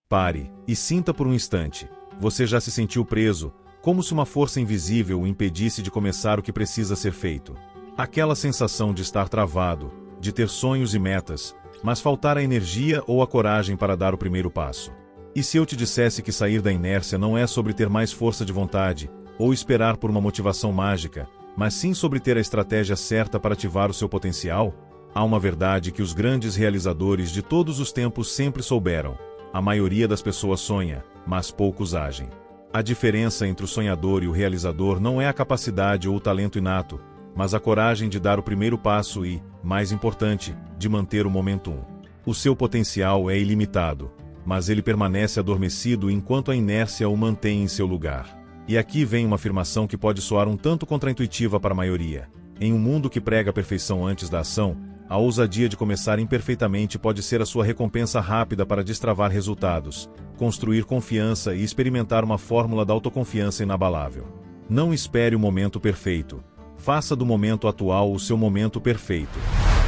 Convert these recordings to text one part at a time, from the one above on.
Pare e sinta por um instante. Você já se sentiu preso, como se uma força invisível o impedisse de começar o que precisa ser feito. Aquela sensação de estar travado, de ter sonhos e metas, mas faltar a energia ou a coragem para dar o primeiro passo. E se eu te dissesse que sair da inércia não é sobre ter mais força de vontade, ou esperar por uma motivação mágica, mas sim sobre ter a estratégia certa para ativar o seu potencial? Há uma verdade que os grandes realizadores de todos os tempos sempre souberam: a maioria das pessoas sonha, mas poucos agem. A diferença entre o sonhador e o realizador não é a capacidade ou o talento inato, mas a coragem de dar o primeiro passo e, mais importante, de manter o momentum. O seu potencial é ilimitado, mas ele permanece adormecido enquanto a inércia o mantém em seu lugar. E aqui vem uma afirmação que pode soar um tanto contraintuitiva para a maioria. Em um mundo que prega a perfeição antes da ação, a ousadia de começar imperfeitamente pode ser a sua recompensa rápida para destravar resultados, construir confiança e experimentar uma fórmula da autoconfiança inabalável. Não espere o momento perfeito. Faça do momento atual o seu momento perfeito.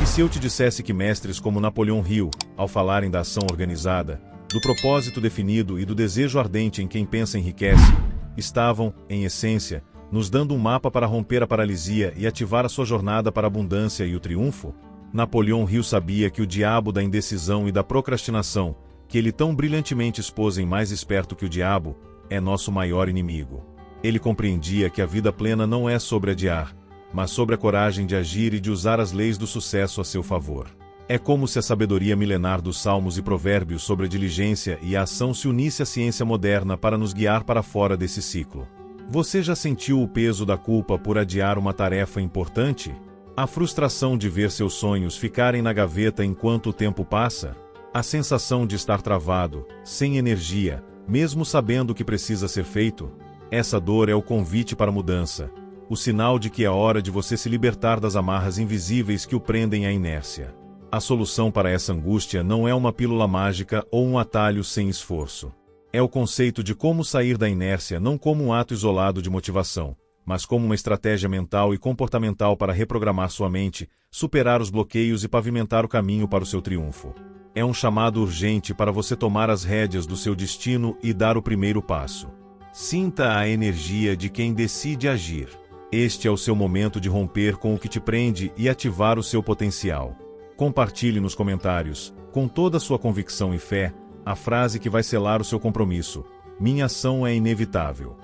E se eu te dissesse que mestres como Napoleão Hill, ao falarem da ação organizada, do propósito definido e do desejo ardente em quem pensa enriquece, estavam, em essência, nos dando um mapa para romper a paralisia e ativar a sua jornada para a abundância e o triunfo? Napoleão Hill sabia que o diabo da indecisão e da procrastinação, que ele tão brilhantemente expôs em Mais Esperto que o Diabo, é nosso maior inimigo. Ele compreendia que a vida plena não é sobre adiar, mas sobre a coragem de agir e de usar as leis do sucesso a seu favor. É como se a sabedoria milenar dos Salmos e Provérbios sobre a diligência e a ação se unisse à ciência moderna para nos guiar para fora desse ciclo. Você já sentiu o peso da culpa por adiar uma tarefa importante? A frustração de ver seus sonhos ficarem na gaveta enquanto o tempo passa? A sensação de estar travado, sem energia, mesmo sabendo o que precisa ser feito? Essa dor é o convite para a mudança, o sinal de que é hora de você se libertar das amarras invisíveis que o prendem à inércia. A solução para essa angústia não é uma pílula mágica ou um atalho sem esforço. É o conceito de como sair da inércia não como um ato isolado de motivação, mas como uma estratégia mental e comportamental para reprogramar sua mente, superar os bloqueios e pavimentar o caminho para o seu triunfo. É um chamado urgente para você tomar as rédeas do seu destino e dar o primeiro passo. Sinta a energia de quem decide agir. Este é o seu momento de romper com o que te prende e ativar o seu potencial. Compartilhe nos comentários, com toda a sua convicção e fé, a frase que vai selar o seu compromisso: minha ação é inevitável.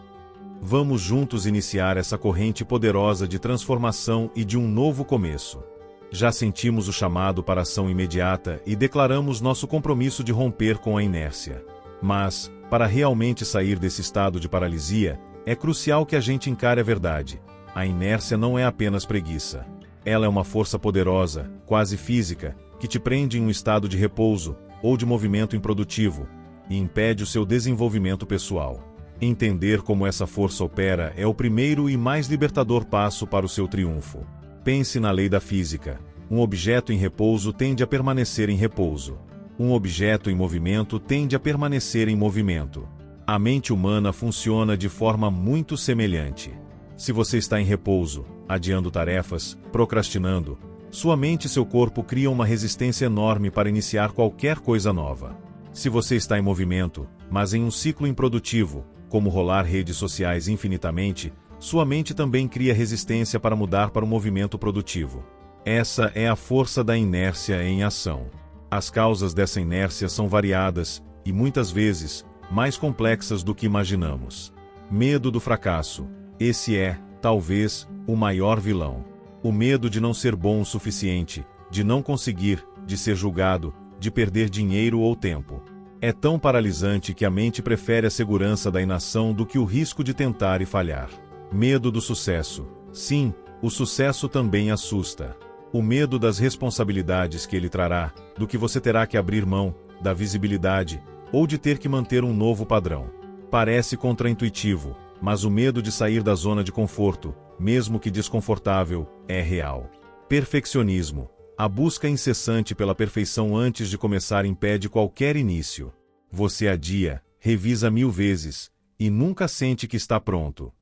Vamos juntos iniciar essa corrente poderosa de transformação e de um novo começo. Já sentimos o chamado para ação imediata e declaramos nosso compromisso de romper com a inércia. Mas, para realmente sair desse estado de paralisia, é crucial que a gente encare a verdade. A inércia não é apenas preguiça. Ela é uma força poderosa, quase física, que te prende em um estado de repouso ou de movimento improdutivo e impede o seu desenvolvimento pessoal. Entender como essa força opera é o primeiro e mais libertador passo para o seu triunfo. Pense na lei da física. Um objeto em repouso tende a permanecer em repouso. Um objeto em movimento tende a permanecer em movimento. A mente humana funciona de forma muito semelhante. Se você está em repouso, adiando tarefas, procrastinando, sua mente e seu corpo criam uma resistência enorme para iniciar qualquer coisa nova. Se você está em movimento, mas em um ciclo improdutivo, como rolar redes sociais infinitamente, sua mente também cria resistência para mudar para um movimento produtivo. Essa é a força da inércia em ação. As causas dessa inércia são variadas e, muitas vezes, mais complexas do que imaginamos. Medo do fracasso. Esse é, talvez, o maior vilão. O medo de não ser bom o suficiente, de não conseguir, de ser julgado, de perder dinheiro ou tempo. É tão paralisante que a mente prefere a segurança da inação do que o risco de tentar e falhar. Medo do sucesso. Sim, o sucesso também assusta. O medo das responsabilidades que ele trará, do que você terá que abrir mão, da visibilidade, ou de ter que manter um novo padrão. Parece contraintuitivo, mas o medo de sair da zona de conforto, mesmo que desconfortável, é real. Perfeccionismo. A busca incessante pela perfeição antes de começar impede qualquer início. Você adia, revisa 1000 vezes, e nunca sente que está pronto.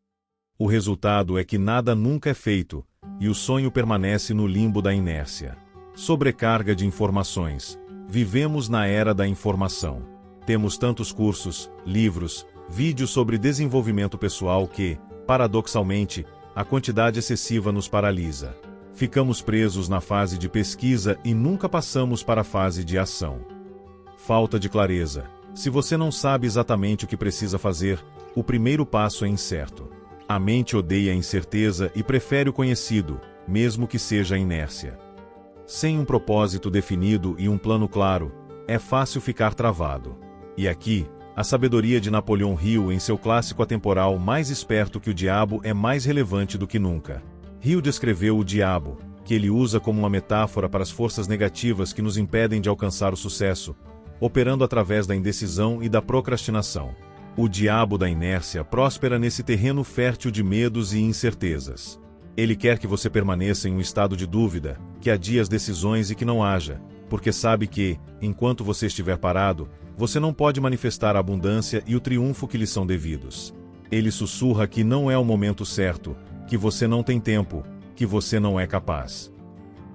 O resultado é que nada nunca é feito, e o sonho permanece no limbo da inércia. Sobrecarga de informações. Vivemos na era da informação. Temos tantos cursos, livros, vídeos sobre desenvolvimento pessoal que, paradoxalmente, a quantidade excessiva nos paralisa. Ficamos presos na fase de pesquisa e nunca passamos para a fase de ação. Falta de clareza. Se você não sabe exatamente o que precisa fazer, o primeiro passo é incerto. A mente odeia a incerteza e prefere o conhecido, mesmo que seja a inércia. Sem um propósito definido e um plano claro, é fácil ficar travado. E aqui, a sabedoria de Napoleão Hill em seu clássico atemporal Mais Esperto que o Diabo é mais relevante do que nunca. Hill descreveu o diabo, que ele usa como uma metáfora para as forças negativas que nos impedem de alcançar o sucesso, operando através da indecisão e da procrastinação. O diabo da inércia próspera nesse terreno fértil de medos e incertezas. Ele quer que você permaneça em um estado de dúvida, que adie as decisões e que não haja, porque sabe que, enquanto você estiver parado, você não pode manifestar a abundância e o triunfo que lhe são devidos. Ele sussurra que não é o momento certo, que você não tem tempo, que você não é capaz.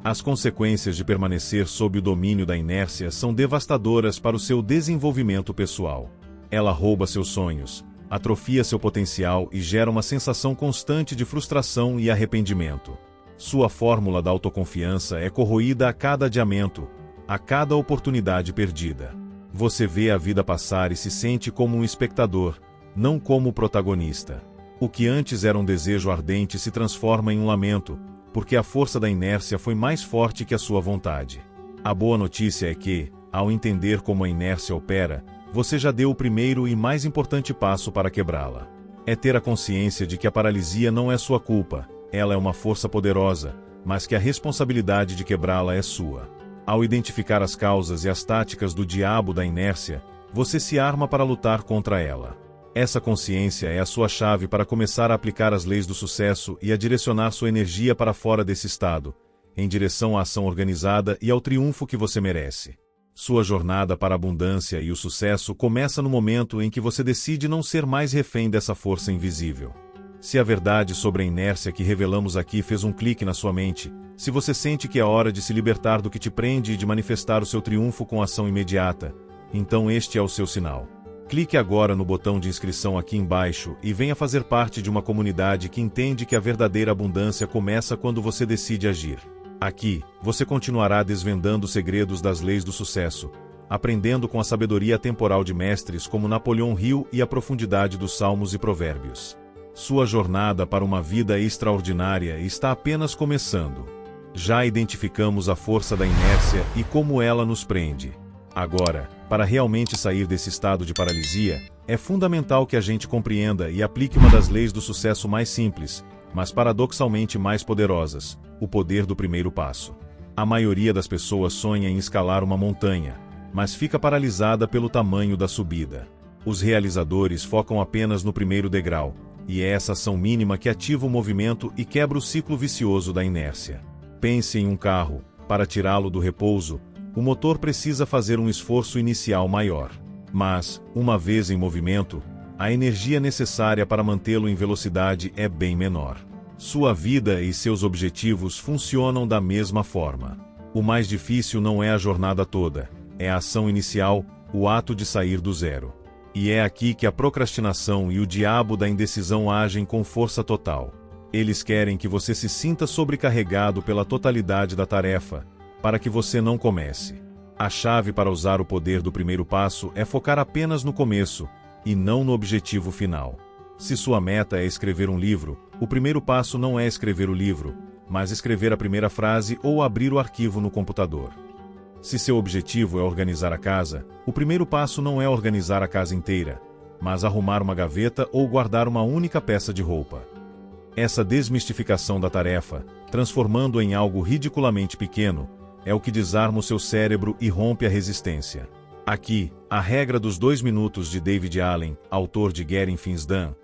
As consequências de permanecer sob o domínio da inércia são devastadoras para o seu desenvolvimento pessoal. Ela rouba seus sonhos, atrofia seu potencial e gera uma sensação constante de frustração e arrependimento. Sua fórmula da autoconfiança é corroída a cada adiamento, a cada oportunidade perdida. Você vê a vida passar e se sente como um espectador, não como protagonista. O que antes era um desejo ardente se transforma em um lamento, porque a força da inércia foi mais forte que a sua vontade. A boa notícia é que, ao entender como a inércia opera, você já deu o primeiro e mais importante passo para quebrá-la. É ter a consciência de que a paralisia não é sua culpa, ela é uma força poderosa, mas que a responsabilidade de quebrá-la é sua. Ao identificar as causas e as táticas do diabo da inércia, você se arma para lutar contra ela. Essa consciência é a sua chave para começar a aplicar as leis do sucesso e a direcionar sua energia para fora desse estado, em direção à ação organizada e ao triunfo que você merece. Sua jornada para a abundância e o sucesso começa no momento em que você decide não ser mais refém dessa força invisível. Se a verdade sobre a inércia que revelamos aqui fez um clique na sua mente, se você sente que é hora de se libertar do que te prende e de manifestar o seu triunfo com ação imediata, então este é o seu sinal. Clique agora no botão de inscrição aqui embaixo e venha fazer parte de uma comunidade que entende que a verdadeira abundância começa quando você decide agir. Aqui, você continuará desvendando os segredos das leis do sucesso, aprendendo com a sabedoria temporal de mestres como Napoleão Hill e a profundidade dos Salmos e Provérbios. Sua jornada para uma vida extraordinária está apenas começando. Já identificamos a força da inércia e como ela nos prende. Agora, para realmente sair desse estado de paralisia, é fundamental que a gente compreenda e aplique uma das leis do sucesso mais simples, mas paradoxalmente mais poderosas: o poder do primeiro passo. A maioria das pessoas sonha em escalar uma montanha, mas fica paralisada pelo tamanho da subida. Os realizadores focam apenas no primeiro degrau, e é essa ação mínima que ativa o movimento e quebra o ciclo vicioso da inércia. Pense em um carro. Para tirá-lo do repouso, o motor precisa fazer um esforço inicial maior. Mas, uma vez em movimento, a energia necessária para mantê-lo em velocidade é bem menor. Sua vida e seus objetivos funcionam da mesma forma. O mais difícil não é a jornada toda, é a ação inicial, o ato de sair do zero. E é aqui que a procrastinação e o diabo da indecisão agem com força total. Eles querem que você se sinta sobrecarregado pela totalidade da tarefa, para que você não comece. A chave para usar o poder do primeiro passo é focar apenas no começo, e não no objetivo final. Se sua meta é escrever um livro, o primeiro passo não é escrever o livro, mas escrever a primeira frase ou abrir o arquivo no computador. Se seu objetivo é organizar a casa, o primeiro passo não é organizar a casa inteira, mas arrumar uma gaveta ou guardar uma única peça de roupa. Essa desmistificação da tarefa, transformando-a em algo ridiculamente pequeno, é o que desarma o seu cérebro e rompe a resistência. Aqui, a regra dos 2 minutos de David Allen, autor de Getting Things Done,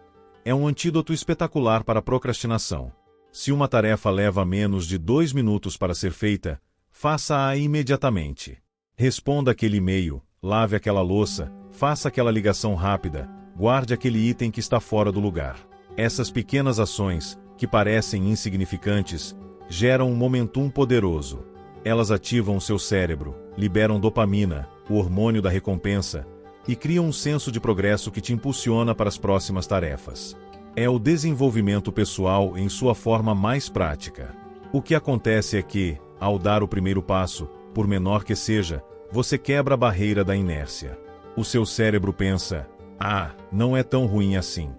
é um antídoto espetacular para a procrastinação. Se uma tarefa leva menos de 2 minutos para ser feita, faça-a imediatamente. Responda aquele e-mail, lave aquela louça, faça aquela ligação rápida, guarde aquele item que está fora do lugar. Essas pequenas ações, que parecem insignificantes, geram um momentum poderoso. Elas ativam seu cérebro, liberam dopamina, o hormônio da recompensa, e cria um senso de progresso que te impulsiona para as próximas tarefas. É o desenvolvimento pessoal em sua forma mais prática. O que acontece é que, ao dar o primeiro passo, por menor que seja, você quebra a barreira da inércia. O seu cérebro pensa: "Ah, não é tão ruim assim."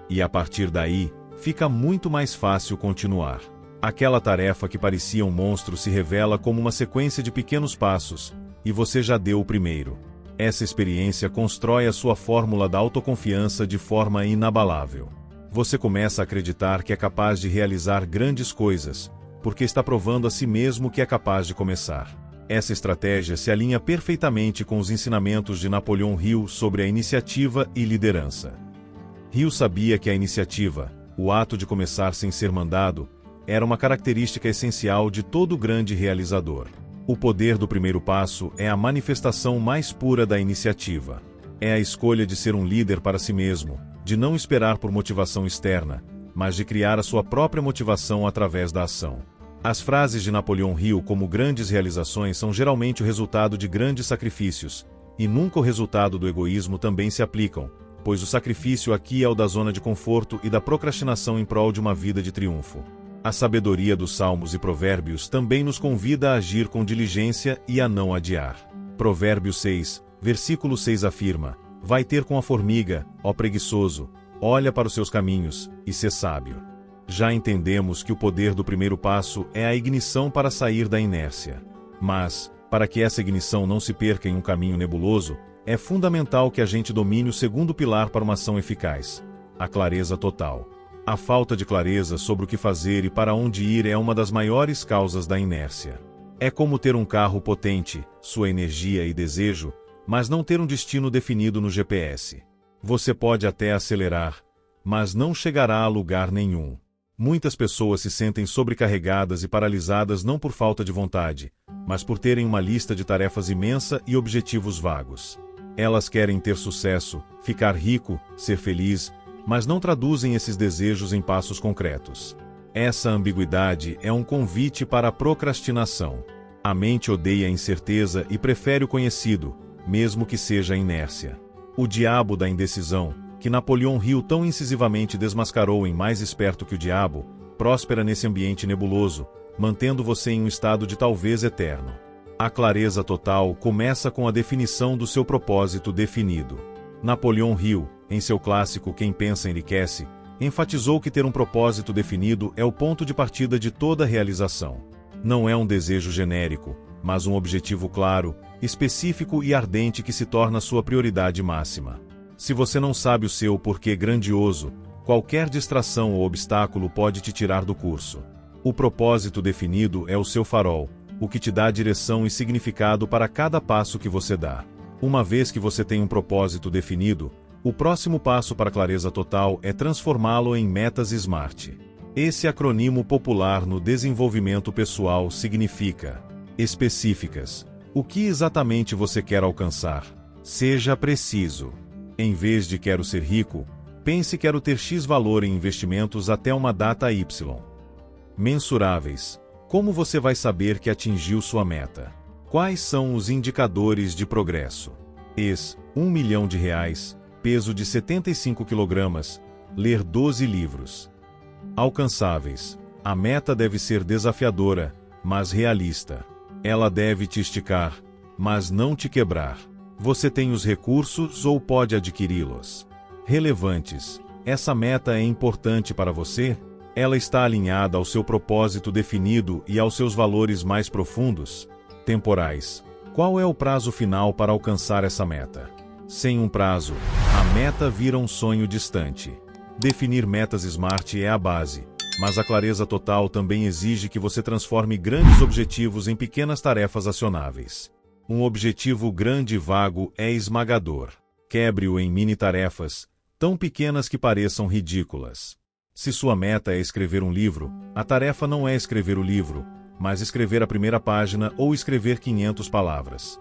E a partir daí, fica muito mais fácil continuar. Aquela tarefa que parecia um monstro se revela como uma sequência de pequenos passos, e você já deu o primeiro. Essa experiência constrói a sua fórmula da autoconfiança de forma inabalável. Você começa a acreditar que é capaz de realizar grandes coisas, porque está provando a si mesmo que é capaz de começar. Essa estratégia se alinha perfeitamente com os ensinamentos de Napoleão Hill sobre a iniciativa e liderança. Hill sabia que a iniciativa, o ato de começar sem ser mandado, era uma característica essencial de todo grande realizador. O poder do primeiro passo é a manifestação mais pura da iniciativa. É a escolha de ser um líder para si mesmo, de não esperar por motivação externa, mas de criar a sua própria motivação através da ação. As frases de Napoleão Hill como grandes realizações são geralmente o resultado de grandes sacrifícios, e nunca o resultado do egoísmo também se aplicam, pois o sacrifício aqui é o da zona de conforto e da procrastinação em prol de uma vida de triunfo. A sabedoria dos Salmos e Provérbios também nos convida a agir com diligência e a não adiar. Provérbios 6, versículo 6 afirma: "Vai ter com a formiga, ó preguiçoso, olha para os seus caminhos, e sê sábio." Já entendemos que o poder do primeiro passo é a ignição para sair da inércia. Mas, para que essa ignição não se perca em um caminho nebuloso, é fundamental que a gente domine o segundo pilar para uma ação eficaz: a clareza total. A falta de clareza sobre o que fazer e para onde ir é uma das maiores causas da inércia. É como ter um carro potente, sua energia e desejo, mas não ter um destino definido no GPS. Você pode até acelerar, mas não chegará a lugar nenhum. Muitas pessoas se sentem sobrecarregadas e paralisadas não por falta de vontade, mas por terem uma lista de tarefas imensa e objetivos vagos. Elas querem ter sucesso, ficar rico, ser feliz, mas não traduzem esses desejos em passos concretos. Essa ambiguidade é um convite para a procrastinação. A mente odeia a incerteza e prefere o conhecido, mesmo que seja a inércia. O diabo da indecisão, que Napoleão Hill tão incisivamente desmascarou em Mais Esperto que o Diabo, próspera nesse ambiente nebuloso, mantendo você em um estado de talvez eterno. A clareza total começa com a definição do seu propósito definido. Napoleão Hill, em seu clássico Quem Pensa Enriquece, enfatizou que ter um propósito definido é o ponto de partida de toda realização. Não é um desejo genérico, mas um objetivo claro, específico e ardente que se torna sua prioridade máxima. Se você não sabe o seu porquê grandioso, qualquer distração ou obstáculo pode te tirar do curso. O propósito definido é o seu farol, o que te dá direção e significado para cada passo que você dá. Uma vez que você tem um propósito definido, o próximo passo para a clareza total é transformá-lo em metas SMART. Esse acronimo popular no desenvolvimento pessoal significa: específicas. O que exatamente você quer alcançar? Seja preciso. Em vez de quero ser rico, pense quero ter X valor em investimentos até uma data Y. Mensuráveis. Como você vai saber que atingiu sua meta? Quais são os indicadores de progresso? R$ 1 milhão, peso de 75 kg, ler 12 livros. Alcançáveis. A meta deve ser desafiadora, mas realista. Ela deve te esticar, mas não te quebrar. Você tem os recursos ou pode adquiri-los? Relevantes. Essa meta é importante para você? Ela está alinhada ao seu propósito definido e aos seus valores mais profundos? Temporais. Qual é o prazo final para alcançar essa meta? Sem um prazo, a meta vira um sonho distante. Definir metas SMART é a base, mas a clareza total também exige que você transforme grandes objetivos em pequenas tarefas acionáveis. Um objetivo grande e vago é esmagador. Quebre-o em mini-tarefas, tão pequenas que pareçam ridículas. Se sua meta é escrever um livro, a tarefa não é escrever o livro, mas escrever a primeira página ou escrever 500 palavras.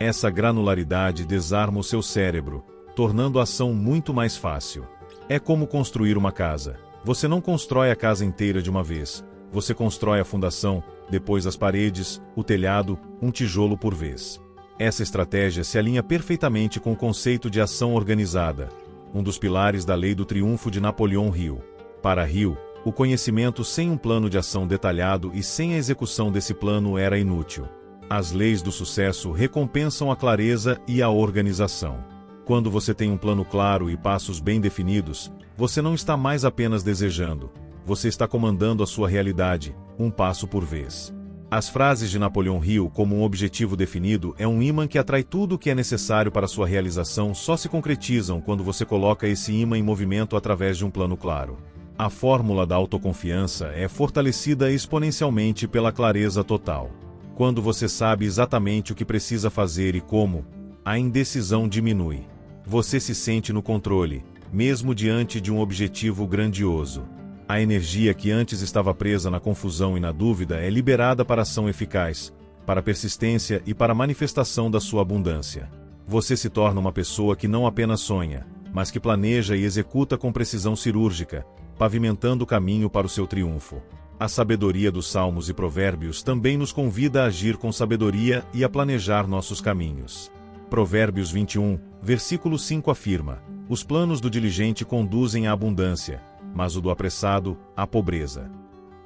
Essa granularidade desarma o seu cérebro, tornando a ação muito mais fácil. É como construir uma casa. Você não constrói a casa inteira de uma vez. Você constrói a fundação, depois as paredes, o telhado, um tijolo por vez. Essa estratégia se alinha perfeitamente com o conceito de ação organizada, um dos pilares da Lei do Triunfo de Napoleão Hill. Para Hill, o conhecimento sem um plano de ação detalhado e sem a execução desse plano era inútil. As leis do sucesso recompensam a clareza e a organização. Quando você tem um plano claro e passos bem definidos, você não está mais apenas desejando, você está comandando a sua realidade, um passo por vez. As frases de Napoleão Hill como um objetivo definido é um ímã que atrai tudo o que é necessário para sua realização só se concretizam quando você coloca esse ímã em movimento através de um plano claro. A fórmula da autoconfiança é fortalecida exponencialmente pela clareza total. Quando você sabe exatamente o que precisa fazer e como, a indecisão diminui. Você se sente no controle, mesmo diante de um objetivo grandioso. A energia que antes estava presa na confusão e na dúvida é liberada para ação eficaz, para persistência e para a manifestação da sua abundância. Você se torna uma pessoa que não apenas sonha, mas que planeja e executa com precisão cirúrgica, pavimentando o caminho para o seu triunfo. A sabedoria dos Salmos e Provérbios também nos convida a agir com sabedoria e a planejar nossos caminhos. Provérbios 21, versículo 5 afirma: os planos do diligente conduzem à abundância, mas o do apressado, à pobreza.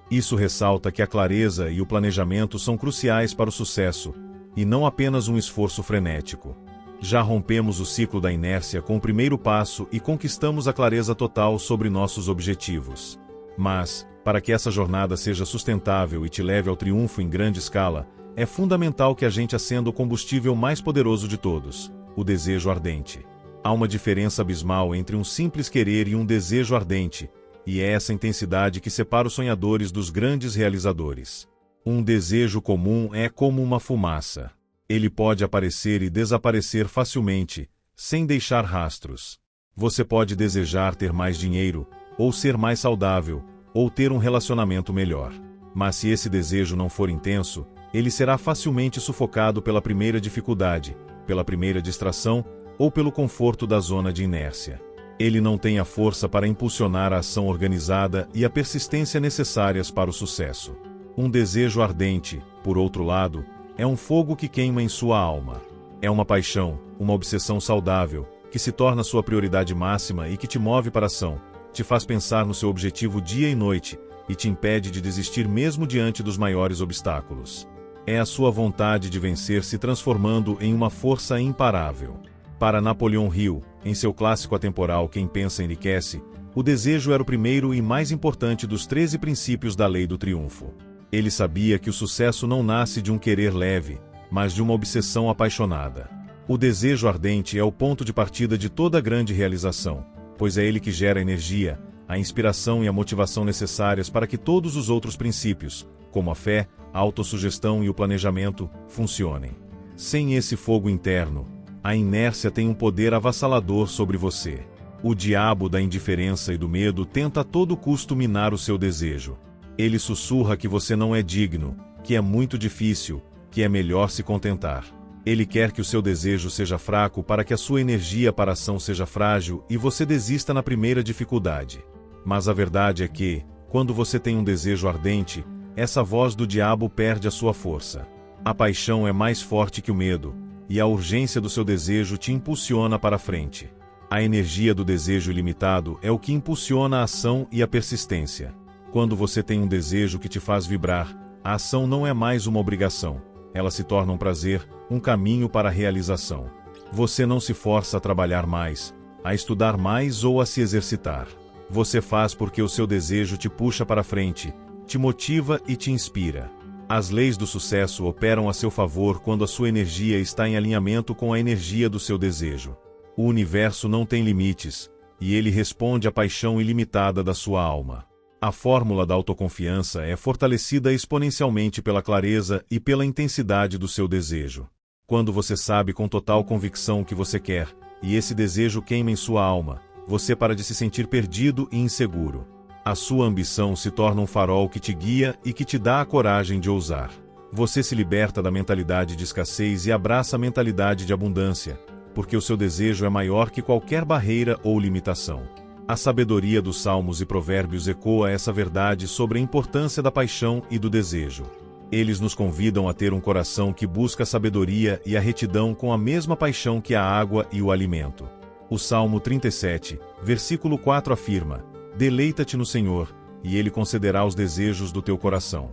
Isso ressalta que a clareza e o planejamento são cruciais para o sucesso, e não apenas um esforço frenético. Já rompemos o ciclo da inércia com o primeiro passo e conquistamos a clareza total sobre nossos objetivos. Mas, para que essa jornada seja sustentável e te leve ao triunfo em grande escala, é fundamental que a gente acenda o combustível mais poderoso de todos, o desejo ardente. Há uma diferença abismal entre um simples querer e um desejo ardente, e é essa intensidade que separa os sonhadores dos grandes realizadores. Um desejo comum é como uma fumaça. Ele pode aparecer e desaparecer facilmente, sem deixar rastros. Você pode desejar ter mais dinheiro, ou ser mais saudável, ou ter um relacionamento melhor. Mas se esse desejo não for intenso, ele será facilmente sufocado pela primeira dificuldade, pela primeira distração, ou pelo conforto da zona de inércia. Ele não tem a força para impulsionar a ação organizada e a persistência necessárias para o sucesso. Um desejo ardente, por outro lado, é um fogo que queima em sua alma. É uma paixão, uma obsessão saudável, que se torna sua prioridade máxima e que te move para a ação, te faz pensar no seu objetivo dia e noite, e te impede de desistir mesmo diante dos maiores obstáculos. É a sua vontade de vencer se transformando em uma força imparável. Para Napoleão Hill, em seu clássico atemporal Quem Pensa Enriquece, o desejo era o primeiro e mais importante dos 13 princípios da Lei do Triunfo. Ele sabia que o sucesso não nasce de um querer leve, mas de uma obsessão apaixonada. O desejo ardente é o ponto de partida de toda grande realização, pois é ele que gera a energia, a inspiração e a motivação necessárias para que todos os outros princípios, como a fé, a autossugestão e o planejamento, funcionem. Sem esse fogo interno, a inércia tem um poder avassalador sobre você. O diabo da indiferença e do medo tenta a todo custo minar o seu desejo. Ele sussurra que você não é digno, que é muito difícil, que é melhor se contentar. Ele quer que o seu desejo seja fraco para que a sua energia para a ação seja frágil e você desista na primeira dificuldade. Mas a verdade é que, quando você tem um desejo ardente, essa voz do diabo perde a sua força. A paixão é mais forte que o medo, e a urgência do seu desejo te impulsiona para frente. A energia do desejo ilimitado é o que impulsiona a ação e a persistência. Quando você tem um desejo que te faz vibrar, a ação não é mais uma obrigação, ela se torna um prazer, um caminho para a realização. Você não se força a trabalhar mais, a estudar mais ou a se exercitar. Você faz porque o seu desejo te puxa para frente, te motiva e te inspira. As leis do sucesso operam a seu favor quando a sua energia está em alinhamento com a energia do seu desejo. O universo não tem limites, e ele responde à paixão ilimitada da sua alma. A fórmula da autoconfiança é fortalecida exponencialmente pela clareza e pela intensidade do seu desejo. Quando você sabe com total convicção o que você quer, e esse desejo queima em sua alma, você para de se sentir perdido e inseguro. A sua ambição se torna um farol que te guia e que te dá a coragem de ousar. Você se liberta da mentalidade de escassez e abraça a mentalidade de abundância, porque o seu desejo é maior que qualquer barreira ou limitação. A sabedoria dos Salmos e Provérbios ecoa essa verdade sobre a importância da paixão e do desejo. Eles nos convidam a ter um coração que busca a sabedoria e a retidão com a mesma paixão que a água e o alimento. O Salmo 37, versículo 4 afirma: "Deleita-te no Senhor, e Ele concederá os desejos do teu coração."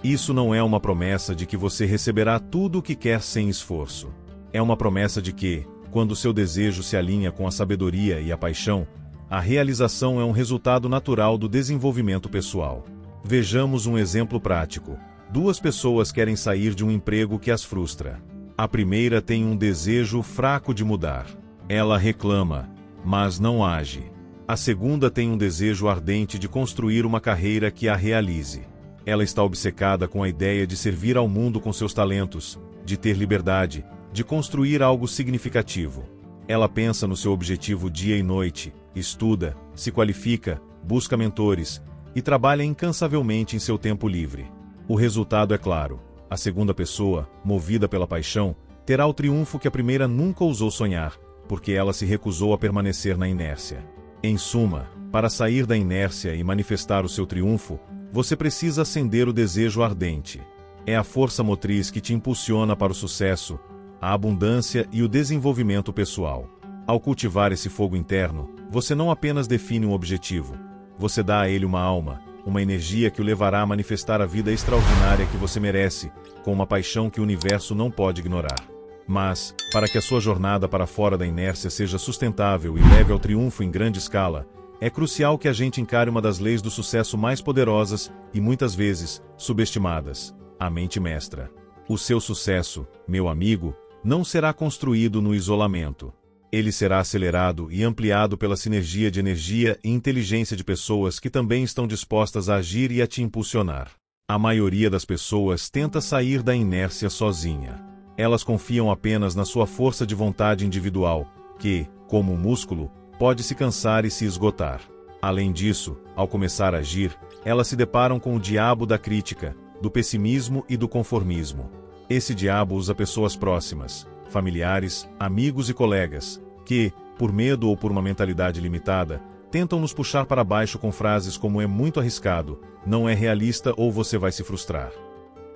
Isso não é uma promessa de que você receberá tudo o que quer sem esforço. É uma promessa de que, quando seu desejo se alinha com a sabedoria e a paixão, a realização é um resultado natural do desenvolvimento pessoal. Vejamos um exemplo prático. Duas pessoas querem sair de um emprego que as frustra. A primeira tem um desejo fraco de mudar. Ela reclama, mas não age. A segunda tem um desejo ardente de construir uma carreira que a realize. Ela está obcecada com a ideia de servir ao mundo com seus talentos, de ter liberdade, de construir algo significativo. Ela pensa no seu objetivo dia e noite, estuda, se qualifica, busca mentores e trabalha incansavelmente em seu tempo livre. O resultado é claro: a segunda pessoa, movida pela paixão, terá o triunfo que a primeira nunca ousou sonhar, porque ela se recusou a permanecer na inércia. Em suma, para sair da inércia e manifestar o seu triunfo, você precisa acender o desejo ardente. É a força motriz que te impulsiona para o sucesso, a abundância e o desenvolvimento pessoal. Ao cultivar esse fogo interno, você não apenas define um objetivo, você dá a ele uma alma, uma energia que o levará a manifestar a vida extraordinária que você merece, com uma paixão que o universo não pode ignorar. Mas, para que a sua jornada para fora da inércia seja sustentável e leve ao triunfo em grande escala, é crucial que a gente encare uma das leis do sucesso mais poderosas e muitas vezes subestimadas: a mente mestra. O seu sucesso, meu amigo, não será construído no isolamento. Ele será acelerado e ampliado pela sinergia de energia e inteligência de pessoas que também estão dispostas a agir e a te impulsionar. A maioria das pessoas tenta sair da inércia sozinha. Elas confiam apenas na sua força de vontade individual, que, como um músculo, pode se cansar e se esgotar. Além disso, ao começar a agir, elas se deparam com o diabo da crítica, do pessimismo e do conformismo. Esse diabo usa pessoas próximas, familiares, amigos e colegas, que, por medo ou por uma mentalidade limitada, tentam nos puxar para baixo com frases como "é muito arriscado", "não é realista" ou "você vai se frustrar".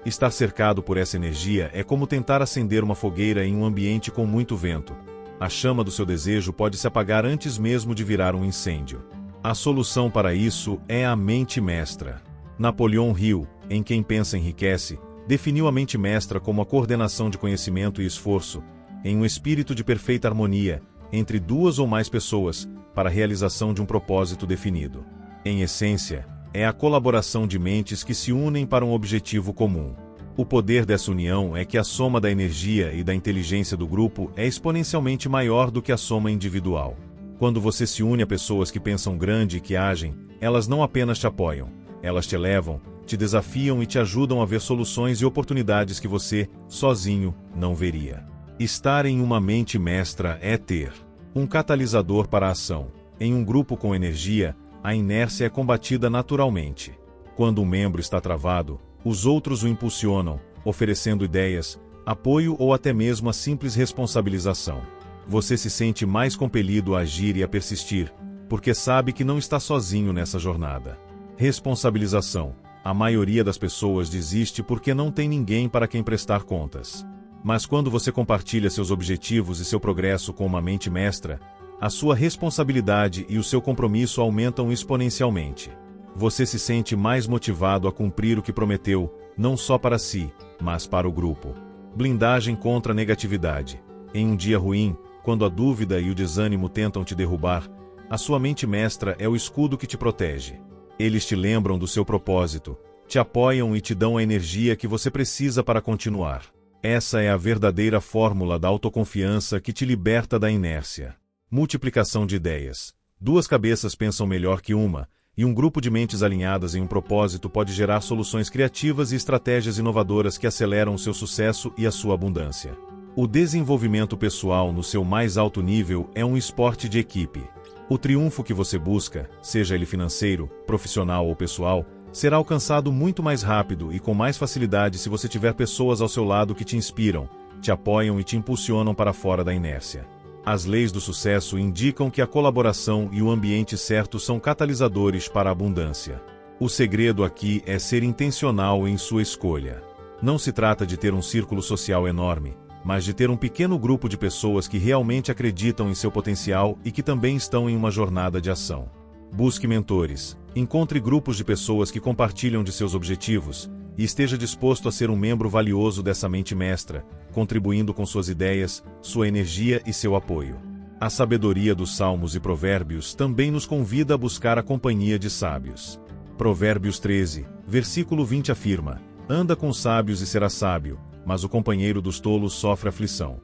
Estar cercado por essa energia é como tentar acender uma fogueira em um ambiente com muito vento. A chama do seu desejo pode se apagar antes mesmo de virar um incêndio. A solução para isso é a mente mestra. Napoleão Hill, em Quem Pensa Enriquece, definiu a mente mestra como a coordenação de conhecimento e esforço, em um espírito de perfeita harmonia, entre duas ou mais pessoas, para a realização de um propósito definido. Em essência, é a colaboração de mentes que se unem para um objetivo comum. O poder dessa união é que a soma da energia e da inteligência do grupo é exponencialmente maior do que a soma individual. Quando você se une a pessoas que pensam grande e que agem, elas não apenas te apoiam, elas te elevam, te desafiam e te ajudam a ver soluções e oportunidades que você, sozinho, não veria. Estar em uma mente mestra é ter um catalisador para a ação. Em um grupo com energia, a inércia é combatida naturalmente. Quando um membro está travado, os outros o impulsionam, oferecendo ideias, apoio ou até mesmo a simples responsabilização. Você se sente mais compelido a agir e a persistir, porque sabe que não está sozinho nessa jornada. Responsabilização. A maioria das pessoas desiste porque não tem ninguém para quem prestar contas. Mas quando você compartilha seus objetivos e seu progresso com uma mente mestra, a sua responsabilidade e o seu compromisso aumentam exponencialmente. Você se sente mais motivado a cumprir o que prometeu, não só para si, mas para o grupo. Blindagem contra a negatividade. Em um dia ruim, quando a dúvida e o desânimo tentam te derrubar, a sua mente mestra é o escudo que te protege. Eles te lembram do seu propósito, te apoiam e te dão a energia que você precisa para continuar. Essa é a verdadeira fórmula da autoconfiança que te liberta da inércia. Multiplicação de ideias. Duas cabeças pensam melhor que uma, e um grupo de mentes alinhadas em um propósito pode gerar soluções criativas e estratégias inovadoras que aceleram o seu sucesso e a sua abundância. O desenvolvimento pessoal no seu mais alto nível é um esporte de equipe. O triunfo que você busca, seja ele financeiro, profissional ou pessoal, será alcançado muito mais rápido e com mais facilidade se você tiver pessoas ao seu lado que te inspiram, te apoiam e te impulsionam para fora da inércia. As leis do sucesso indicam que a colaboração e o ambiente certo são catalisadores para a abundância. O segredo aqui é ser intencional em sua escolha. Não se trata de ter um círculo social enorme, mas de ter um pequeno grupo de pessoas que realmente acreditam em seu potencial e que também estão em uma jornada de ação. Busque mentores, encontre grupos de pessoas que compartilham de seus objetivos, e esteja disposto a ser um membro valioso dessa mente mestra, contribuindo com suas ideias, sua energia e seu apoio. A sabedoria dos Salmos e Provérbios também nos convida a buscar a companhia de sábios. Provérbios 13, versículo 20 afirma: "Anda com sábios e serás sábio, mas o companheiro dos tolos sofre aflição."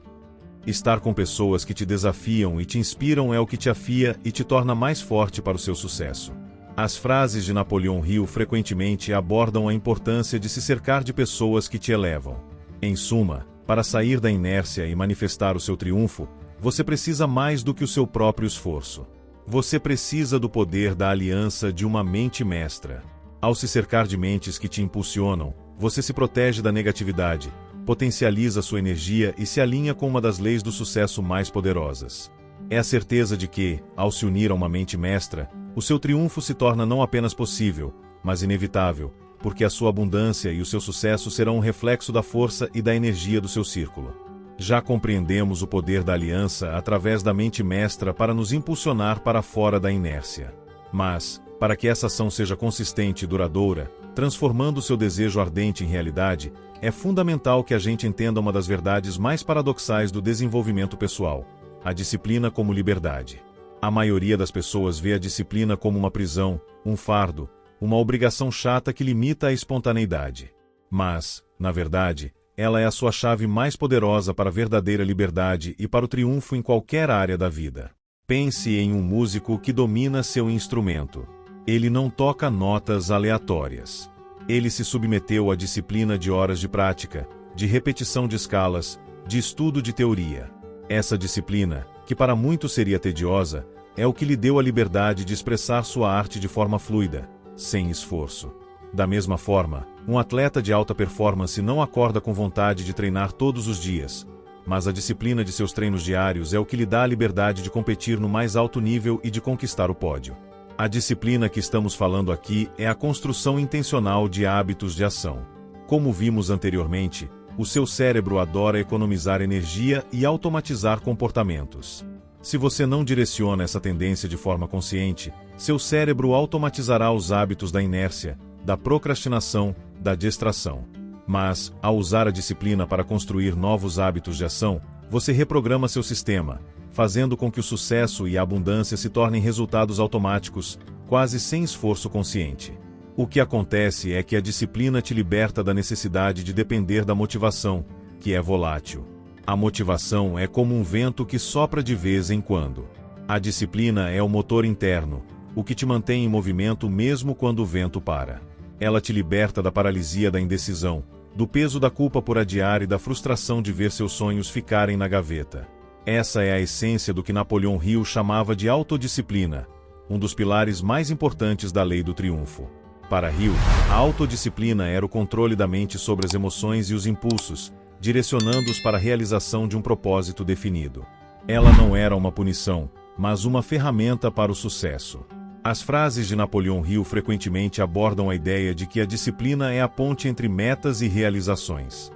Estar com pessoas que te desafiam e te inspiram é o que te afia e te torna mais forte para o seu sucesso. As frases de Napoleão Hill frequentemente abordam a importância de se cercar de pessoas que te elevam. Em suma, para sair da inércia e manifestar o seu triunfo, você precisa mais do que o seu próprio esforço. Você precisa do poder da aliança de uma mente mestra. Ao se cercar de mentes que te impulsionam, você se protege da negatividade, potencializa sua energia e se alinha com uma das leis do sucesso mais poderosas. É a certeza de que, ao se unir a uma mente mestra, o seu triunfo se torna não apenas possível, mas inevitável, porque a sua abundância e o seu sucesso serão um reflexo da força e da energia do seu círculo. Já compreendemos o poder da aliança através da mente mestra para nos impulsionar para fora da inércia. Mas, para que essa ação seja consistente e duradoura, transformando seu desejo ardente em realidade, é fundamental que a gente entenda uma das verdades mais paradoxais do desenvolvimento pessoal: a disciplina como liberdade. A maioria das pessoas vê a disciplina como uma prisão, um fardo, uma obrigação chata que limita a espontaneidade. Mas, na verdade, ela é a sua chave mais poderosa para a verdadeira liberdade e para o triunfo em qualquer área da vida. Pense em um músico que domina seu instrumento. Ele não toca notas aleatórias. Ele se submeteu à disciplina de horas de prática, de repetição de escalas, de estudo de teoria. Essa disciplina, que para muitos seria tediosa, é o que lhe deu a liberdade de expressar sua arte de forma fluida, sem esforço. Da mesma forma, um atleta de alta performance não acorda com vontade de treinar todos os dias, mas a disciplina de seus treinos diários é o que lhe dá a liberdade de competir no mais alto nível e de conquistar o pódio. A disciplina que estamos falando aqui é a construção intencional de hábitos de ação. Como vimos anteriormente, o seu cérebro adora economizar energia e automatizar comportamentos. Se você não direciona essa tendência de forma consciente, seu cérebro automatizará os hábitos da inércia, da procrastinação, da distração. Mas, ao usar a disciplina para construir novos hábitos de ação, você reprograma seu sistema, fazendo com que o sucesso e a abundância se tornem resultados automáticos, quase sem esforço consciente. O que acontece é que a disciplina te liberta da necessidade de depender da motivação, que é volátil. A motivação é como um vento que sopra de vez em quando. A disciplina é o motor interno, o que te mantém em movimento mesmo quando o vento para. Ela te liberta da paralisia da indecisão, do peso da culpa por adiar e da frustração de ver seus sonhos ficarem na gaveta. Essa é a essência do que Napoleão Hill chamava de autodisciplina, um dos pilares mais importantes da lei do triunfo. Para Hill, a autodisciplina era o controle da mente sobre as emoções e os impulsos, direcionando-os para a realização de um propósito definido. Ela não era uma punição, mas uma ferramenta para o sucesso. As frases de Napoleão Hill frequentemente abordam a ideia de que a disciplina é a ponte entre metas e realizações.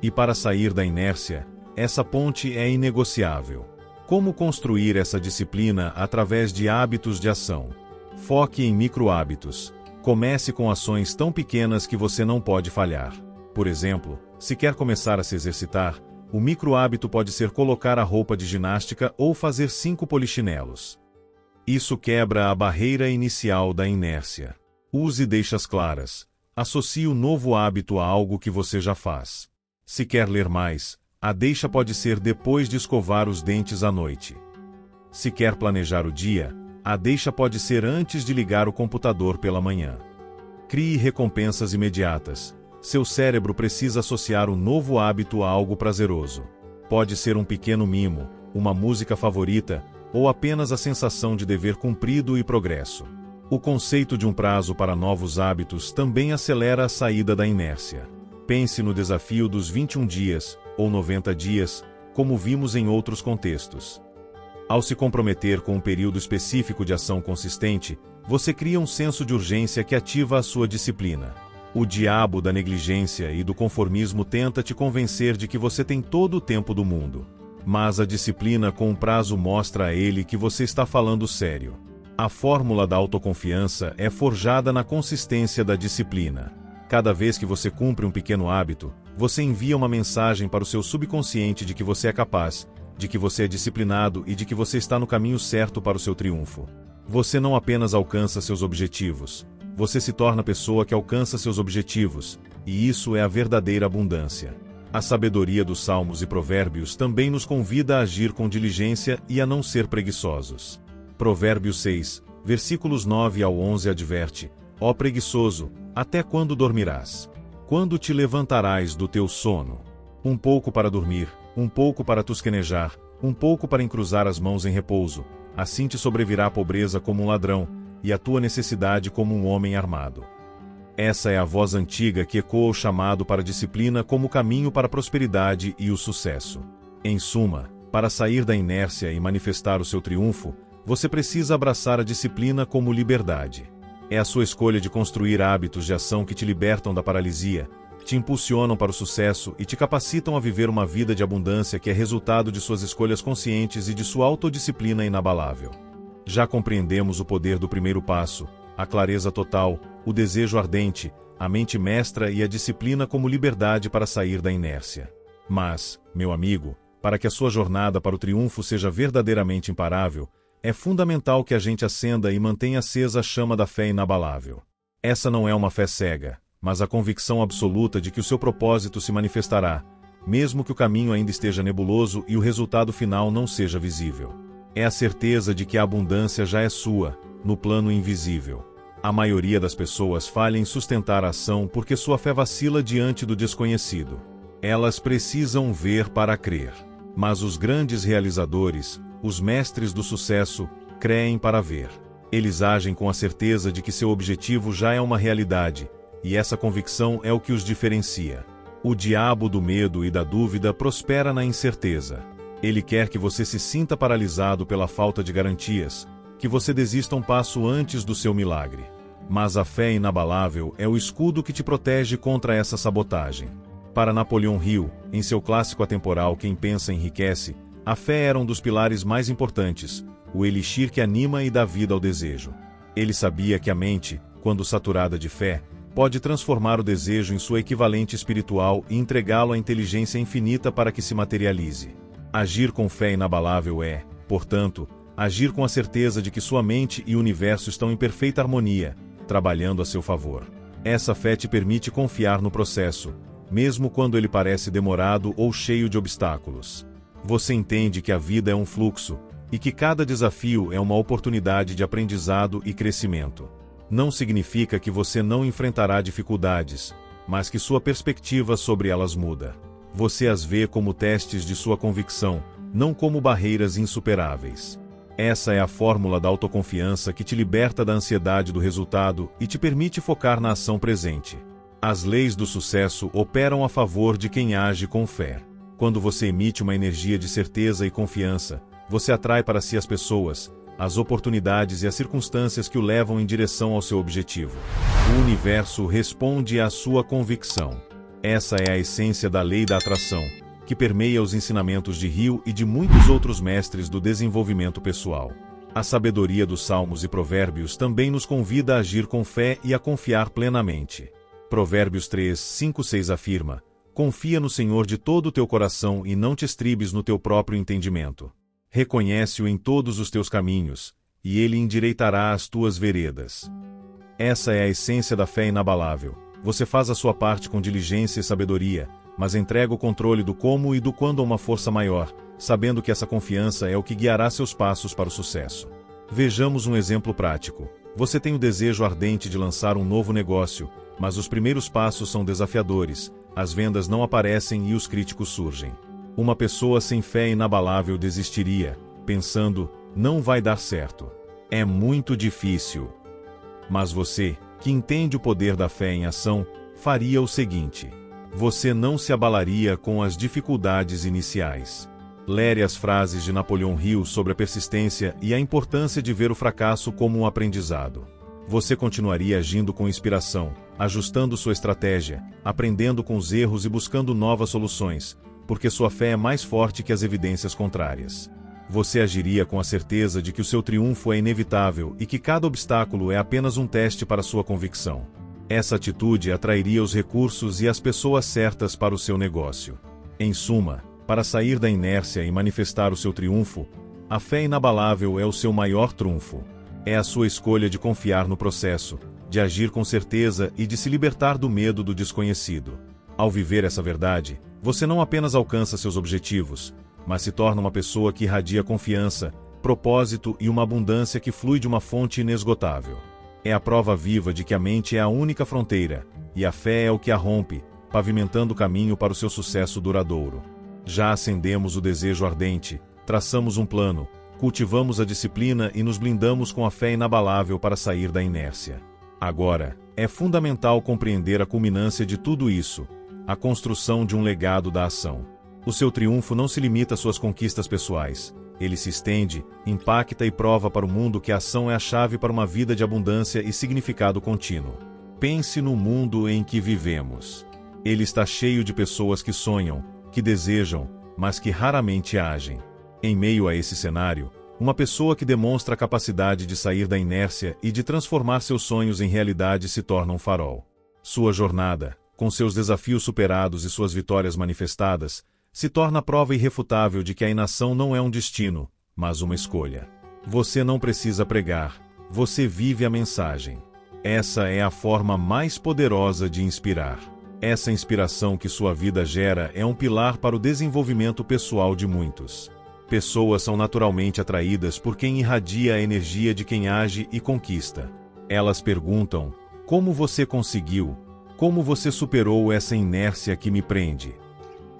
E para sair da inércia, essa ponte é inegociável. Como construir essa disciplina através de hábitos de ação? Foque em micro-hábitos. Comece com ações tão pequenas que você não pode falhar. Por exemplo, se quer começar a se exercitar, o micro-hábito pode ser colocar a roupa de ginástica ou fazer 5 polichinelos. Isso quebra a barreira inicial da inércia. Use deixas claras. Associe o novo hábito a algo que você já faz. Se quer ler mais, a deixa pode ser depois de escovar os dentes à noite. Se quer planejar o dia, a deixa pode ser antes de ligar o computador pela manhã. Crie recompensas imediatas. Seu cérebro precisa associar o novo hábito a algo prazeroso. Pode ser um pequeno mimo, uma música favorita, ou apenas a sensação de dever cumprido e progresso. O conceito de um prazo para novos hábitos também acelera a saída da inércia. Pense no desafio dos 21 dias, ou 90 dias, como vimos em outros contextos. Ao se comprometer com um período específico de ação consistente, você cria um senso de urgência que ativa a sua disciplina. O diabo da negligência e do conformismo tenta te convencer de que você tem todo o tempo do mundo. Mas a disciplina com um prazo mostra a ele que você está falando sério. A fórmula da autoconfiança é forjada na consistência da disciplina. Cada vez que você cumpre um pequeno hábito, você envia uma mensagem para o seu subconsciente de que você é capaz, de que você é disciplinado e de que você está no caminho certo para o seu triunfo. Você não apenas alcança seus objetivos, você se torna a pessoa que alcança seus objetivos, e isso é a verdadeira abundância. A sabedoria dos Salmos e Provérbios também nos convida a agir com diligência e a não ser preguiçosos. Provérbios 6, versículos 9 ao 11 adverte: Ó preguiçoso, até quando dormirás? Quando te levantarás do teu sono? Um pouco para dormir, um pouco para tosquenejar, um pouco para encruzar as mãos em repouso, assim te sobrevirá a pobreza como um ladrão, e a tua necessidade como um homem armado. Essa é a voz antiga que ecoa o chamado para a disciplina como caminho para a prosperidade e o sucesso. Em suma, para sair da inércia e manifestar o seu triunfo, você precisa abraçar a disciplina como liberdade. É a sua escolha de construir hábitos de ação que te libertam da paralisia, te impulsionam para o sucesso e te capacitam a viver uma vida de abundância que é resultado de suas escolhas conscientes e de sua autodisciplina inabalável. Já compreendemos o poder do primeiro passo, a clareza total, o desejo ardente, a mente mestra e a disciplina como liberdade para sair da inércia. Mas, meu amigo, para que a sua jornada para o triunfo seja verdadeiramente imparável, é fundamental que a gente acenda e mantenha acesa a chama da fé inabalável. Essa não é uma fé cega, mas a convicção absoluta de que o seu propósito se manifestará, mesmo que o caminho ainda esteja nebuloso e o resultado final não seja visível. É a certeza de que a abundância já é sua, no plano invisível. A maioria das pessoas falha em sustentar a ação porque sua fé vacila diante do desconhecido. Elas precisam ver para crer. Mas os grandes realizadores, os mestres do sucesso, creem para ver. Eles agem com a certeza de que seu objetivo já é uma realidade, e essa convicção é o que os diferencia. O diabo do medo e da dúvida prospera na incerteza. Ele quer que você se sinta paralisado pela falta de garantias, que você desista um passo antes do seu milagre. Mas a fé inabalável é o escudo que te protege contra essa sabotagem. Para Napoleão Hill, em seu clássico atemporal Quem Pensa Enriquece, a fé era um dos pilares mais importantes, o elixir que anima e dá vida ao desejo. Ele sabia que a mente, quando saturada de fé, pode transformar o desejo em sua equivalente espiritual e entregá-lo à inteligência infinita para que se materialize. Agir com fé inabalável é, portanto, agir com a certeza de que sua mente e o universo estão em perfeita harmonia, trabalhando a seu favor. Essa fé te permite confiar no processo, mesmo quando ele parece demorado ou cheio de obstáculos. Você entende que a vida é um fluxo, e que cada desafio é uma oportunidade de aprendizado e crescimento. Não significa que você não enfrentará dificuldades, mas que sua perspectiva sobre elas muda. Você as vê como testes de sua convicção, não como barreiras insuperáveis. Essa é a fórmula da autoconfiança que te liberta da ansiedade do resultado e te permite focar na ação presente. As leis do sucesso operam a favor de quem age com fé. Quando você emite uma energia de certeza e confiança, você atrai para si as pessoas, as oportunidades e as circunstâncias que o levam em direção ao seu objetivo. O universo responde à sua convicção. Essa é a essência da lei da atração, que permeia os ensinamentos de Hill e de muitos outros mestres do desenvolvimento pessoal. A sabedoria dos Salmos e Provérbios também nos convida a agir com fé e a confiar plenamente. Provérbios 3, 5, 6 afirma: Confia no Senhor de todo o teu coração e não te estribes no teu próprio entendimento. Reconhece-o em todos os teus caminhos, e ele endireitará as tuas veredas. Essa é a essência da fé inabalável. Você faz a sua parte com diligência e sabedoria, mas entrega o controle do como e do quando a uma força maior, sabendo que essa confiança é o que guiará seus passos para o sucesso. Vejamos um exemplo prático. Você tem o desejo ardente de lançar um novo negócio, mas os primeiros passos são desafiadores, as vendas não aparecem e os críticos surgem. Uma pessoa sem fé inabalável desistiria, pensando, não vai dar certo. É muito difícil. Mas você, que entende o poder da fé em ação, faria o seguinte: você não se abalaria com as dificuldades iniciais. Lere as frases de Napoleão Hill sobre a persistência e a importância de ver o fracasso como um aprendizado. Você continuaria agindo com inspiração, ajustando sua estratégia, aprendendo com os erros e buscando novas soluções, porque sua fé é mais forte que as evidências contrárias. Você agiria com a certeza de que o seu triunfo é inevitável e que cada obstáculo é apenas um teste para sua convicção. Essa atitude atrairia os recursos e as pessoas certas para o seu negócio. Em suma, para sair da inércia e manifestar o seu triunfo, a fé inabalável é o seu maior trunfo. É a sua escolha de confiar no processo, de agir com certeza e de se libertar do medo do desconhecido. Ao viver essa verdade, você não apenas alcança seus objetivos, mas se torna uma pessoa que irradia confiança, propósito e uma abundância que flui de uma fonte inesgotável. É a prova viva de que a mente é a única fronteira, e a fé é o que a rompe, pavimentando o caminho para o seu sucesso duradouro. Já acendemos o desejo ardente, traçamos um plano, cultivamos a disciplina e nos blindamos com a fé inabalável para sair da inércia. Agora, é fundamental compreender a culminância de tudo isso, a construção de um legado da ação. O seu triunfo não se limita às suas conquistas pessoais. Ele se estende, impacta e prova para o mundo que a ação é a chave para uma vida de abundância e significado contínuo. Pense no mundo em que vivemos. Ele está cheio de pessoas que sonham, que desejam, mas que raramente agem. Em meio a esse cenário, uma pessoa que demonstra a capacidade de sair da inércia e de transformar seus sonhos em realidade se torna um farol. Sua jornada, com seus desafios superados e suas vitórias manifestadas, se torna a prova irrefutável de que a inação não é um destino, mas uma escolha. Você não precisa pregar, você vive a mensagem. Essa é a forma mais poderosa de inspirar. Essa inspiração que sua vida gera é um pilar para o desenvolvimento pessoal de muitos. Pessoas são naturalmente atraídas por quem irradia a energia de quem age e conquista. Elas perguntam: como você conseguiu? Como você superou essa inércia que me prende?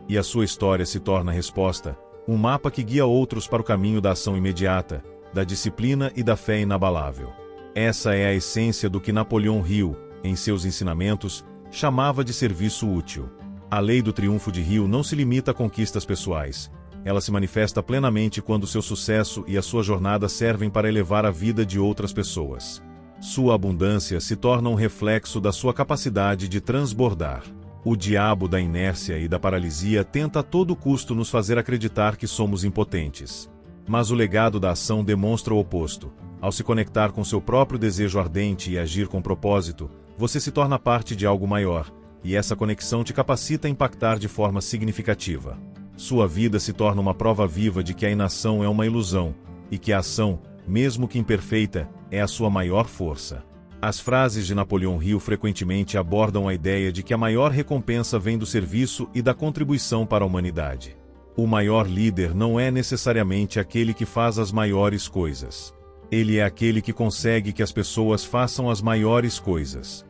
E a sua história se torna a resposta, um mapa que guia outros para o caminho da ação imediata, da disciplina e da fé inabalável. Essa é a essência do que Napoleão Hill, em seus ensinamentos, chamava de serviço útil. A lei do triunfo de Hill não se limita a conquistas pessoais. Ela se manifesta plenamente quando seu sucesso e a sua jornada servem para elevar a vida de outras pessoas. Sua abundância se torna um reflexo da sua capacidade de transbordar. O diabo da inércia e da paralisia tenta a todo custo nos fazer acreditar que somos impotentes. Mas o legado da ação demonstra o oposto. Ao se conectar com seu próprio desejo ardente e agir com propósito, você se torna parte de algo maior, e essa conexão te capacita a impactar de forma significativa. Sua vida se torna uma prova viva de que a inação é uma ilusão, e que a ação, mesmo que imperfeita, é a sua maior força. As frases de Napoleão Hill frequentemente abordam a ideia de que a maior recompensa vem do serviço e da contribuição para a humanidade. O maior líder não é necessariamente aquele que faz as maiores coisas. Ele é aquele que consegue que as pessoas façam as maiores coisas.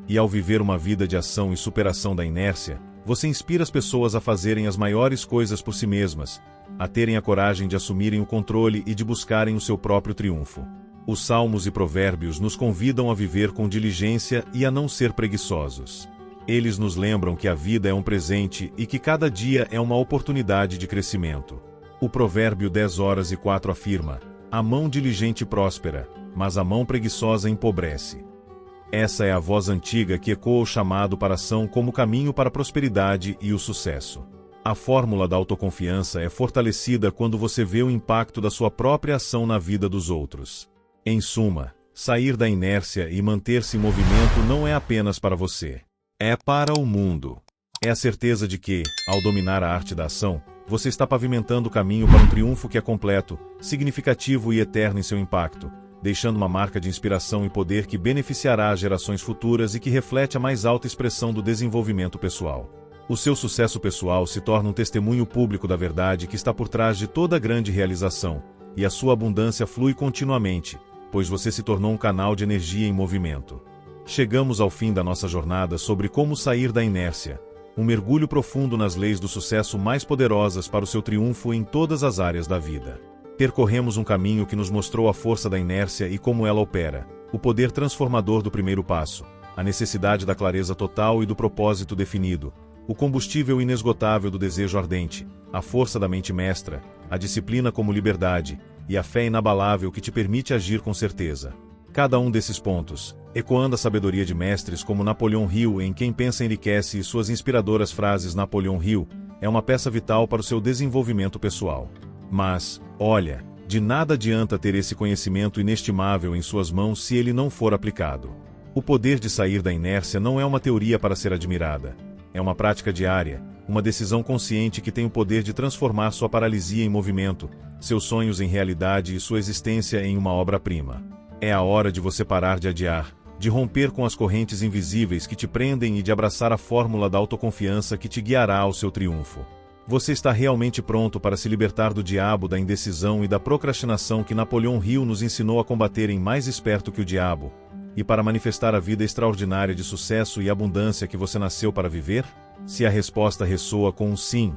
E ao viver uma vida de ação e superação da inércia, você inspira as pessoas a fazerem as maiores coisas por si mesmas, a terem a coragem de assumirem o controle e de buscarem o seu próprio triunfo. Os Salmos e Provérbios nos convidam a viver com diligência e a não ser preguiçosos. Eles nos lembram que a vida é um presente e que cada dia é uma oportunidade de crescimento. O Provérbio 10:4 afirma: a mão diligente próspera, mas a mão preguiçosa empobrece. Essa é a voz antiga que ecoa o chamado para a ação como caminho para a prosperidade e o sucesso. A fórmula da autoconfiança é fortalecida quando você vê o impacto da sua própria ação na vida dos outros. Em suma, sair da inércia e manter-se em movimento não é apenas para você. É para o mundo. É a certeza de que, ao dominar a arte da ação, você está pavimentando o caminho para um triunfo que é completo, significativo e eterno em seu impacto, deixando uma marca de inspiração e poder que beneficiará as gerações futuras e que reflete a mais alta expressão do desenvolvimento pessoal. O seu sucesso pessoal se torna um testemunho público da verdade que está por trás de toda grande realização, e a sua abundância flui continuamente, pois você se tornou um canal de energia em movimento. Chegamos ao fim da nossa jornada sobre como sair da inércia, um mergulho profundo nas leis do sucesso mais poderosas para o seu triunfo em todas as áreas da vida. Percorremos um caminho que nos mostrou a força da inércia e como ela opera, o poder transformador do primeiro passo, a necessidade da clareza total e do propósito definido, o combustível inesgotável do desejo ardente, a força da mente mestra, a disciplina como liberdade, e a fé inabalável que te permite agir com certeza. Cada um desses pontos, ecoando a sabedoria de mestres como Napoleão Hill em Quem Pensa Enriquece e suas inspiradoras frases Napoleão Hill, é uma peça vital para o seu desenvolvimento pessoal. Mas, olha, de nada adianta ter esse conhecimento inestimável em suas mãos se ele não for aplicado. O poder de sair da inércia não é uma teoria para ser admirada. É uma prática diária, uma decisão consciente que tem o poder de transformar sua paralisia em movimento, seus sonhos em realidade e sua existência em uma obra-prima. É a hora de você parar de adiar, de romper com as correntes invisíveis que te prendem e de abraçar a fórmula da autoconfiança que te guiará ao seu triunfo. Você está realmente pronto para se libertar do diabo da indecisão e da procrastinação que Napoleão Hill nos ensinou a combaterem mais esperto que o diabo, e para manifestar a vida extraordinária de sucesso e abundância que você nasceu para viver? Se a resposta ressoa com um sim,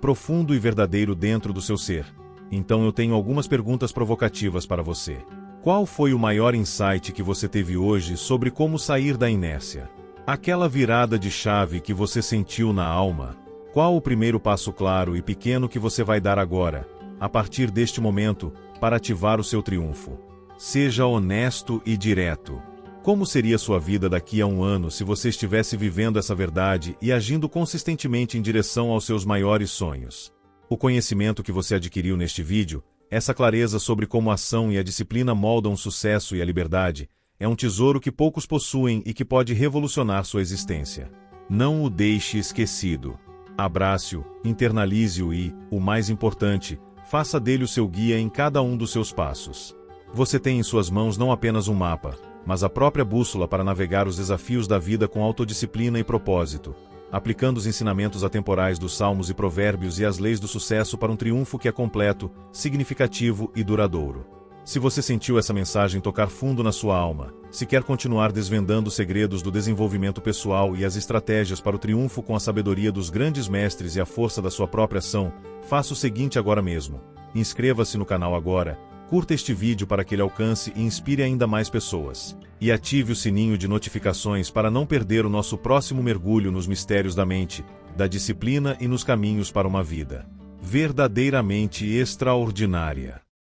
profundo e verdadeiro dentro do seu ser, então eu tenho algumas perguntas provocativas para você. Qual foi o maior insight que você teve hoje sobre como sair da inércia? Aquela virada de chave que você sentiu na alma? Qual o primeiro passo claro e pequeno que você vai dar agora, a partir deste momento, para ativar o seu triunfo? Seja honesto e direto. Como seria sua vida daqui a um ano se você estivesse vivendo essa verdade e agindo consistentemente em direção aos seus maiores sonhos? O conhecimento que você adquiriu neste vídeo, essa clareza sobre como a ação e a disciplina moldam o sucesso e a liberdade, é um tesouro que poucos possuem e que pode revolucionar sua existência. Não o deixe esquecido. Abrace-o, internalize-o e, o mais importante, faça dele o seu guia em cada um dos seus passos. Você tem em suas mãos não apenas um mapa, mas a própria bússola para navegar os desafios da vida com autodisciplina e propósito, aplicando os ensinamentos atemporais dos Salmos e Provérbios e as leis do sucesso para um triunfo que é completo, significativo e duradouro. Se você sentiu essa mensagem tocar fundo na sua alma, se quer continuar desvendando os segredos do desenvolvimento pessoal e as estratégias para o triunfo com a sabedoria dos grandes mestres e a força da sua própria ação, faça o seguinte agora mesmo. Inscreva-se no canal agora, curta este vídeo para que ele alcance e inspire ainda mais pessoas. E ative o sininho de notificações para não perder o nosso próximo mergulho nos mistérios da mente, da disciplina e nos caminhos para uma vida verdadeiramente extraordinária.